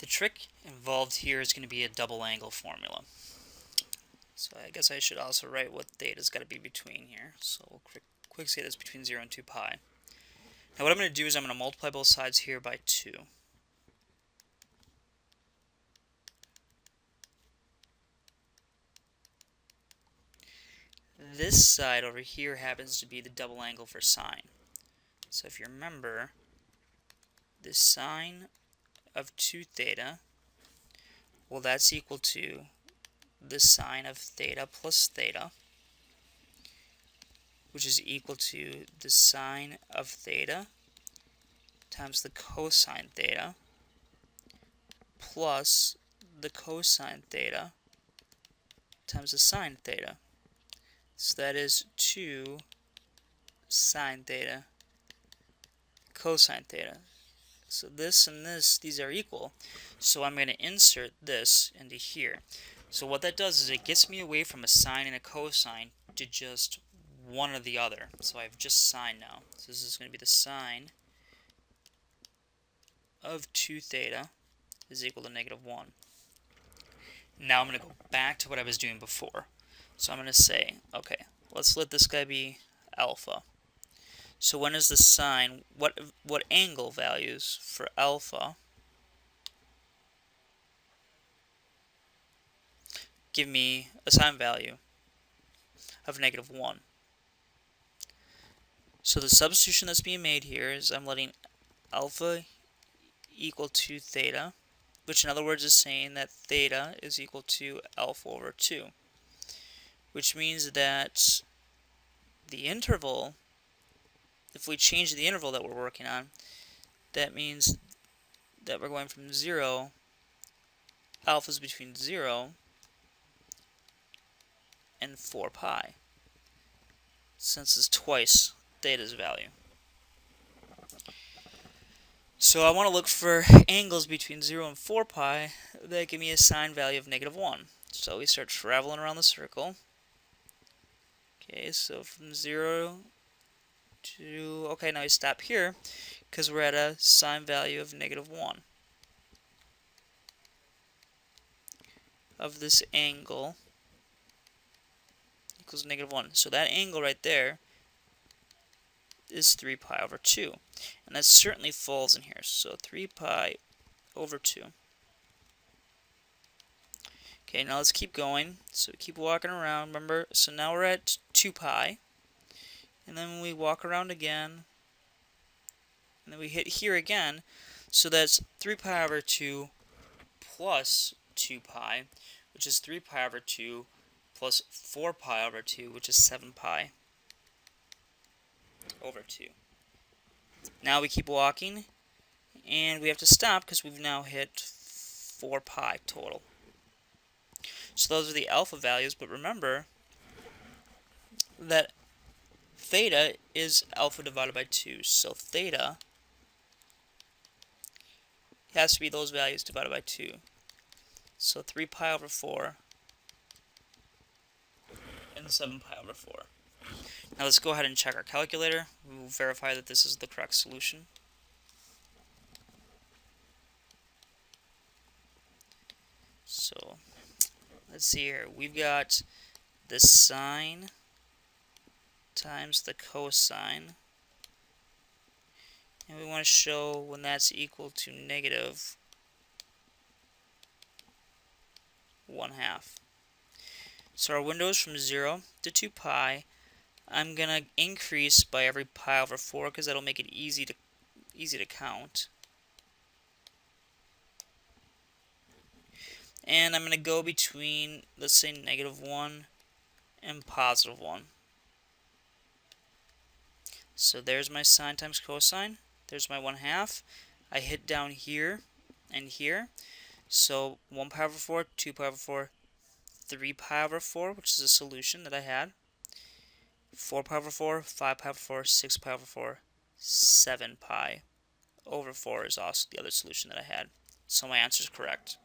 The trick involved here is going to be a double angle formula. So I guess I should also write what theta's got to be between here. So we'll quick say that's between 0 and 2 pi. Now what I'm going to do is I'm going to multiply both sides here by 2. This side over here happens to be the double angle for sine. So if you remember, the sine of 2 theta, well, that's equal to the sine of theta plus theta, which is equal to the sine of theta times the cosine theta plus the cosine theta times the sine theta. So that is 2 sine theta cosine theta. So this and this, these are equal. So I'm going to insert this into here. So what that does is it gets me away from a sine and a cosine to just one or the other. So I have just sine now. So this is going to be the sine of 2 theta is equal to -1. Now I'm going to go back to what I was doing before. So I'm going to say, okay, let's let this guy be alpha. So when is the sine, what angle values for alpha give me a sine value of -1? So the substitution that's being made here is I'm letting alpha equal to theta, which in other words is saying that theta is equal to alpha over 2, which means that the interval, if we change the interval that we're working on, that means that we're going from 0, alpha is between 0 and 4 pi, since it's twice theta's value. So I want to look for angles between 0 and 4 pi that give me a sine value of -1. So we start traveling around the circle. Okay, so from 0 to, okay, now we stop here because we're at a sine value of -1 of this angle equals -1. So that angle right there is 3 pi over 2. And that certainly falls in here. So 3 pi over 2. Okay, now let's keep going. So we keep walking around. Remember, so now we're at 2 pi. And then we walk around again. And then we hit here again. So that's 3 pi over 2 plus 2 pi, which is 3 pi over 2 plus 4 pi over 2, which is 7 pi over 2. Now we keep walking, and we have to stop because we've now hit 4 pi total. So those are the alpha values, but remember that theta is alpha divided by 2, so theta has to be those values divided by 2. So 3 pi over 4 and 7 pi over 4. Now let's go ahead and check our calculator. We will verify that this is the correct solution. So let's see here. We've got the sine times the cosine. And we want to show when that's equal to -1/2. So our window is from 0 to 2 pi. I'm going to increase by every pi over 4 because that'll make it easy to count. And I'm going to go between, let's say, -1 and +1. So there's my sine times cosine. There's my 1/2. I hit down here and here. So 1 pi over 4, 2 pi over 4, 3 pi over 4, which is a solution that I had. 4 pi over 4, 5 pi over 4, 6 pi over 4, 7 pi over 4 is also the other solution that I had. So my answer is correct.